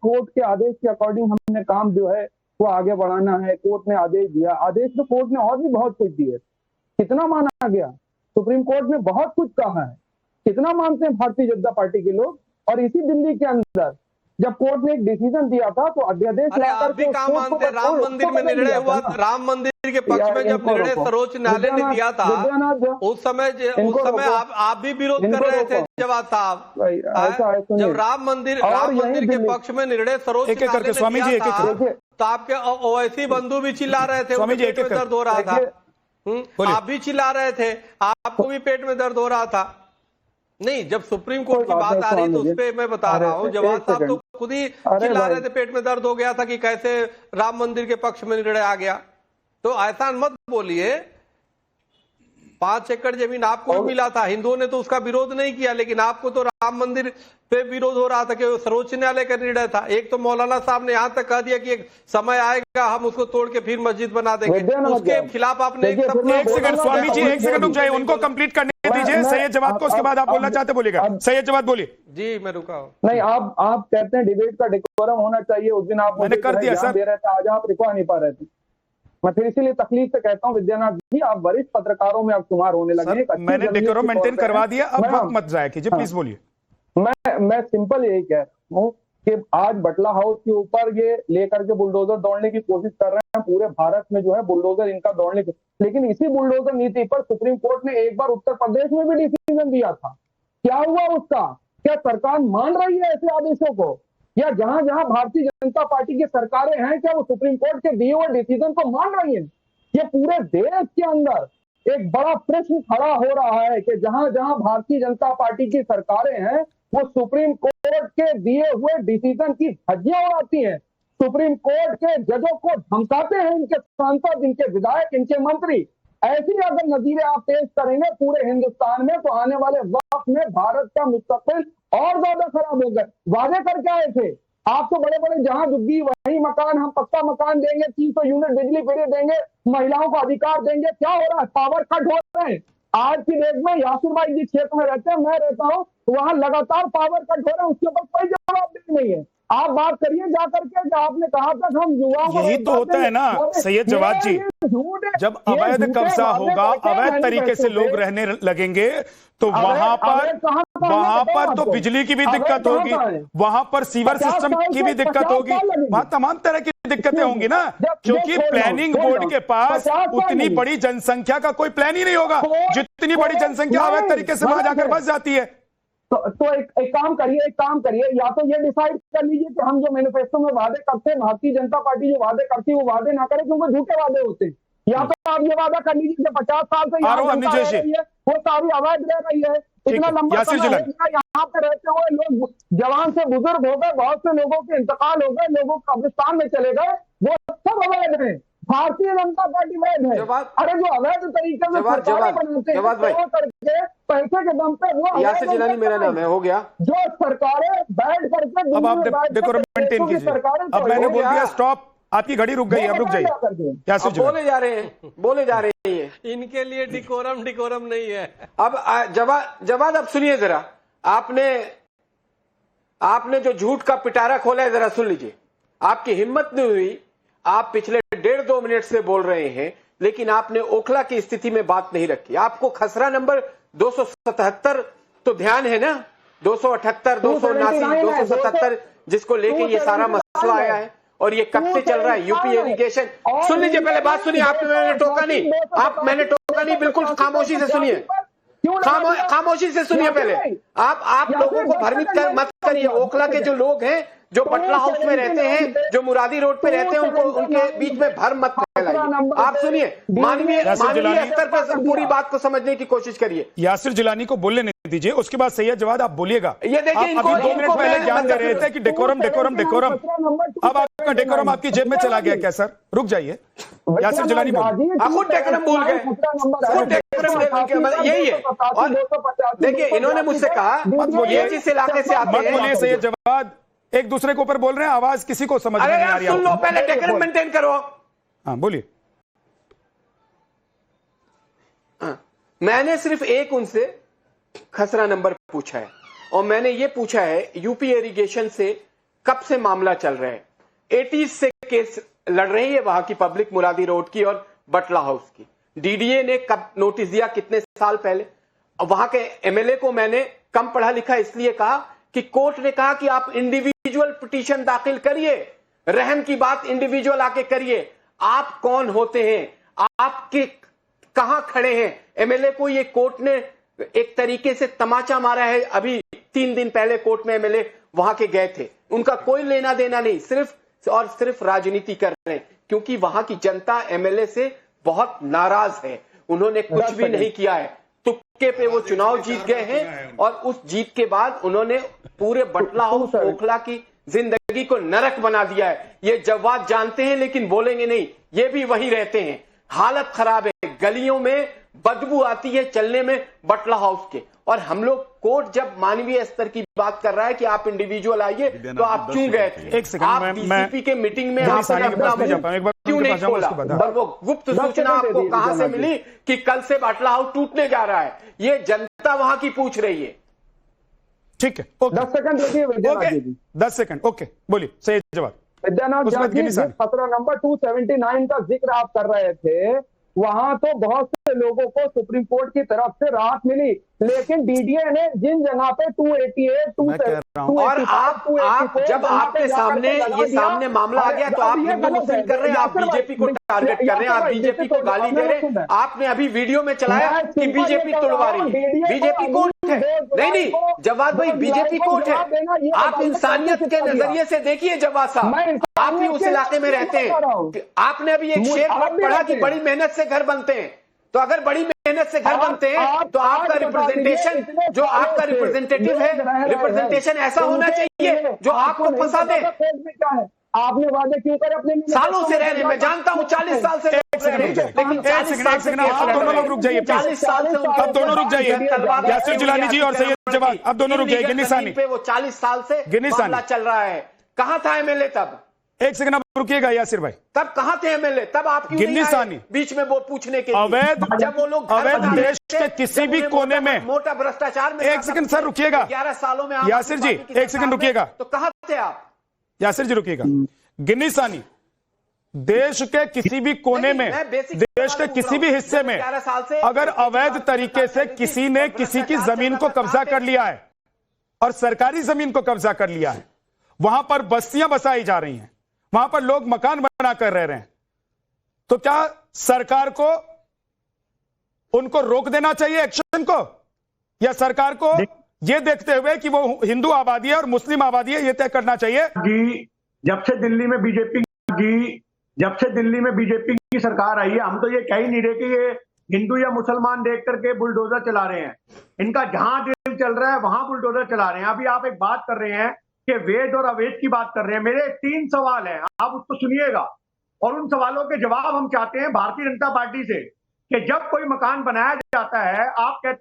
Court के आदेश के according हमने काम जो है वो आगे बढ़ाना है। कोर्ट ने आदेश दिया, आदेश तो कोर्ट ने और भी बहुत कुछ दिए, कितना माना गया, सुप्रीम कोर्ट ने बहुत कुछ कहा है, कितना मानते हैं भारतीय जनता पार्टी के लोग। और इसी दिल्ली के अंदर जब कोर्ट ने एक डिसीजन दिया था तो अध्यादेश आप भी कहाँ मानते, राम मंदिर में निर्णय हुआ, राम मंदिर के पक्ष में जब निर्णय सर्वोच्च न्यायालय ने दिया था उस समय आप भी विरोध कर रहे थे जवाब साहब। जब राम मंदिर के पक्ष में निर्णय सर्वोच्च न्यायालय ने दिया था तो आपके ओवैसी बंधु भी चिल्ला रहे थे, उनके पेट में दर्द हो रहा था, आप भी चिल्ला रहे थे, आपको भी पेट में दर्द हो रहा था। नहीं, जब सुप्रीम कोर्ट की बात आ रही तो उस पर मैं बता रहा हूँ, जवाब साहब तो खुद ही चिल्ला रहे थे, पेट में दर्द हो गया था कि कैसे राम मंदिर के पक्ष में निर्णय आ गया। तो ऐसा मत बोलिए, 5 एकड़ जमीन आपको भी मिला था, हिंदुओं ने तो उसका विरोध नहीं किया, लेकिन आपको तो राम मंदिर पे विरोध हो रहा था कि सर्वोच्च न्यायालय का निर्णय था। एक तो मौलाना साहब ने यहाँ तक कह दिया कि एक समय आएगा हम उसको तोड़ के फिर मस्जिद बना देंगे, उसके खिलाफ आपने एक सेकंड स्वामी जी, एक सेकंड रुक जाइए, उनको कंप्लीट करने दीजिए सैयद जवाद को, उसके बाद आप बोलना चाहते बोलिएगा। सैयद जवाद बोलिए। जी मैं रुका हूँ। नहीं, आप कहते हैं डिबेट का डेकोरम होना चाहिए, उस दिन आप मैंने कर दिया सर, दे रहे थे, आज आप रुका नहीं पा रहे थे। मैं फिर इसीलिए तकलीफ से कहता हूँ विद्यानाथ जी, आप वरिष्ठ पत्रकारों में आप शुमार होने लगे। मैंने डेकोरम मेंटेन करवा दिया, अब वक्त मत जाया कीजिए, प्लीज बोलिए। मैं सिंपल यही कह रहा हूँ कि आज बटला हाउस के ऊपर ये लेकर के बुलडोजर दौड़ने की कोशिश कर रहे हैं, पूरे भारत में जो है बुलडोजर इनका दौड़ने की, लेकिन इसी बुलडोजर नीति पर सुप्रीम कोर्ट ने एक बार उत्तर प्रदेश में भी डिसीजन दिया था। क्या हुआ उसका? क्या सरकार मान रही है ऐसे आदेशों को? या जहां जहां भारतीय जनता पार्टी की सरकारें हैं, क्या वो सुप्रीम कोर्ट के दिए हुए डिसीजन को मान रही है? ये पूरे देश के अंदर एक बड़ा प्रश्न खड़ा हो रहा है कि जहां जहां भारतीय जनता पार्टी की सरकारें हैं वो सुप्रीम कोर्ट के दिए हुए डिसीजन की धज्जियां उड़ाती हैं, सुप्रीम कोर्ट के जजों को धमकाते हैं, इनके सांसद, इनके विधायक, इनके मंत्री। ऐसी अगर नजीरें आप पेश करेंगे पूरे हिंदुस्तान में तो आने वाले वक्त में भारत का मुस्तकबिल और ज्यादा खराब होगा। वादे करके आए थे आप तो बड़े बड़े, जहां दुग्गी वही मकान, हम पक्का मकान देंगे, 300 यूनिट बिजली फ्री देंगे, महिलाओं को अधिकार देंगे। क्या हो रहा है? पावर कट हो रहे हैं। आज की डेट में यासुर भाई जी क्षेत्र में रहते हैं, मैं रहता हूँ, वहां लगातार पावर कट हो रहा है, उसके ऊपर कोई जवाबदेही नहीं है। आप बात करिए जाकर के, आपने कहा था हम युवाओं, यही तो होता है ना सैयद जवाद जी, जब अवैध कब्जा होगा, अवैध तरीके से लोग रहने लगेंगे तो वहां पर तो बिजली की भी दिक्कत होगी, वहां पर सीवर सिस्टम की भी दिक्कत होगी, वहां तमाम तरह की दिक्कतें होंगी ना, क्योंकि प्लानिंग बोर्ड के पास उतनी बड़ी जनसंख्या का कोई प्लान ही नहीं होगा, जितनी बड़ी जनसंख्या अवैध तरीके से वहां जाकर बस जाती है। तो एक काम करिए, या तो ये डिसाइड कर लीजिए कि हम जो मैनिफेस्टो में वादे करते हैं, भारतीय जनता पार्टी जो वादे करती है वो वादे ना करे क्योंकि झूठे वादे होते हैं। या तो आप ये वादा कर लीजिए कि 50 साल से वो सारी अवैध रह रही है, इतना लंबा समय यहाँ पे रहते हुए लोग जवान से बुजुर्ग हो गए, बहुत से लोगों के इंतकाल हो गए, लोगों कब्रिस्तान में चले गए, वो सब अवैध है। भारतीय जनता पार्टी वैध है। अरे जो अवैध तरीके से सरकारें बनाते हैं करके पैसे के दम पे, वो यासिर जिलानी मेरा नाम है, हो गया। जो सरकारें बैठ करके, अब आप डेकोरम मेंटेन कीजिए। अब मैंने बोल दिया स्टॉप, आपकी घड़ी रुक गई, अब रुक जाइए। बोले जा रहे हैं इनके लिए डिकोरम नहीं है। अब जवाद अब सुनिए जरा, आपने जो झूठ का पिटारा खोला है जरा सुन लीजिए। आपकी हिम्मत नहीं हुई, आप पिछले 1.5-2 मिनट से बोल रहे हैं, लेकिन आपने ओखला की स्थिति में बात नहीं रखी। आपको खसरा नंबर 277 तो ध्यान है ना, 278, 279, 277 जिसको लेके ये सारा मसला आया है और ये कब से चल रहा है? यूपी इरिगेशन, सुन लीजिए, पहले बात सुनिए। मैंने टोका नहीं, बिल्कुल खामोशी से सुनिए, खामोशी से सुनिए। पहले आप लोगों को भ्रमित मत करिए। ओखला के जो लोग हैं, जो बटला हाउस में रहते हैं, जो मुरादी रोड पे रहते हैं, उनके बीच में भ्रम मत फैलाइए। आप सुनिए, मानवीय स्तर पर पूरी बात को समझने की कोशिश करिए। यासिर जिलानी को बोलने नहीं दीजिए, उसके बाद सैयद जवाद आप बोलिएगा। ये देखिए, अभी 2 मिनट पहले ज्ञान दे रहे थे कि डेकोरम, अब आपका डेकोरम आपकी जेब में चला गया क्या सर? रुक जाइए, यासिर जिलानी खुद डेकोरम भूल गए, यही है। और देखिए, इन्होंने मुझसे कहा ये जिस इलाके से आते हैं, बोलिए सैयद जवाद, एक दूसरे के ऊपर बोल रहे हैं, आवाज किसी को समझ में नहीं आ रही। सुन लो, पहले डेकोरम मेंटेन करो। हाँ बोलिए। मैंने सिर्फ एक उनसे खसरा नंबर पूछा है और मैंने ये पूछा है यूपी इरिगेशन से कब से मामला चल रहा है, 80s से केस लड़ रही है वहां की पब्लिक, मुरादी रोड की और बटला हाउस की। डीडीए ने कब नोटिस दिया, कितने साल पहले। वहां के एमएलए को मैंने कम पढ़ा लिखा इसलिए कहा कि कोर्ट ने कहा कि आप इंडिविजुअल पिटीशन दाखिल करिए, रहम की बात इंडिविजुअल आके करिए। आप कौन होते हैं, आपके कहां खड़े हैं? एमएलए को ये कोर्ट ने एक तरीके से तमाचा मारा है। अभी 3 दिन पहले कोर्ट में एमएलए वहां के गए थे, उनका कोई लेना देना नहीं, सिर्फ और सिर्फ राजनीति कर रहे हैं, क्योंकि वहां की जनता एमएलए से बहुत नाराज है। उन्होंने कुछ भी नहीं किया है, तुक्के पे वो चुनाव जीत गए हैं और उस जीत के बाद उन्होंने पूरे बटला हाउस ओखला की जिंदगी को नरक बना दिया है। ये जवाब जानते हैं लेकिन बोलेंगे नहीं, ये भी वहीं रहते हैं। हालत खराब है, गलियों में बदबू आती है चलने में बटला हाउस के। और हम लोग कोर्ट जब मानवीय स्तर की बात कर रहा है कि आप इंडिविजुअल आइए, तो आप क्यों गए थे? एक सेकंड, आप डीसीपी के मीटिंग में आपने अपना मुंह क्यों नहीं खोला? और वो गुप्त सूचना आपको कहां से मिली कि कल से बटला हाउस टूटने जा रहा है? ये जनता वहां की पूछ रही है। ठीक है, 10 सेकंड देखिए विद्यानाथ जी। 10 सेकंड, ओके, बोलिए, सही जवाब। विद्यानाथ जी, 17 नंबर 279 का जिक्र आप कर रहे थे, वहां तो बहुत से लोगों को सुप्रीम कोर्ट की तरफ से राहत मिली, लेकिन डीडीए ने जिन जगह पे 288, 275, और आप जब आपके सामने ये सामने मामला आ गया तो आप हिंदू मुस्लिम कर रहे हैं, आप बीजेपी को टारगेट कर रहे हैं, आप बीजेपी को गाली दे रहे हैं। आपने अभी वीडियो में चलाया कि बीजेपी तोड़वा रही है, बीजेपी कोर्ट है। नहीं, जवाद भाई, बीजेपी कोर्ट है। आप इंसानियत के नजरिए से देखिए जवाद साहब, आप भी उस इलाके में रहते हैं। आपने अभी एक शेर पढ़ा कि बड़ी मेहनत से घर बनते हैं, तो अगर बड़ी मेहनत से घर बनते हैं तो आपका रिप्रेजेंटेशन, जो आपका रिप्रेजेंटेटिव है, रिप्रेजेंटेशन ऐसा होना चाहिए जो आपको फंसा दे। आपने वादे क्यों करे अपने? सालों से रह रहे, मैं जानता हूं 40 साल से, लेकिन 40 साल से आप दोनों लोग रुक जाइए, 40 साल से अब दोनों रुक जाइए, यासिर जिलानी जी और सैयद जवाद, अब दोनों रुक जाइए। गिन्नी सानी पे वो 40 साल से मामला चल रहा है, कहां था एमएलए तब? एक सेकंड आप रुकिएगा यासिर भाई, तब कहां थे एमएलए? तब आप क्यों गिन्नी नहीं आए सानी बीच में वो पूछने के लिए? अवैध, जब वो लोग अवैध देश के किसी भी कोने में, मोटा भ्रष्टाचार में, एक सेकंड सर रुकिएगा, 11 सालों में यासिर जी एक सेकंड रुकिएगा, तो कहां थे आप? यासिर जी रुकिएगा। गिन्नी सानी, देश के किसी भी कोने में, देश के किसी भी हिस्से में अगर अवैध तरीके से किसी ने किसी की जमीन को कब्जा कर लिया है और सरकारी जमीन को कब्जा कर लिया है, वहां पर बस्तियां बसाई जा रही हैं, वहां पर लोग मकान बना कर रह रहे हैं, तो क्या सरकार को उनको रोक देना चाहिए एक्शन को, या सरकार को यह देखते हुए कि वो हिंदू आबादी है और मुस्लिम आबादी है, यह तय करना चाहिए? जब से दिल्ली में बीजेपी की सरकार आई है, हम तो ये कह ही नहीं रहे कि ये हिंदू या मुसलमान देख करके बुलडोजर चला रहे हैं। इनका जहां दिल चल रहा है वहां बुलडोजर चला रहे हैं। अभी आप एक बात कर रहे हैं कि वेद और अवैध की बात कर रहे हैं। मेरे 3 सवाल हैं, आप उसको सुनिएगा और उन सवालों के जवाब हम चाहते हैं भारतीय जनता पार्टी से। कि जब कोई मकान बनाया जाता है, आप कहते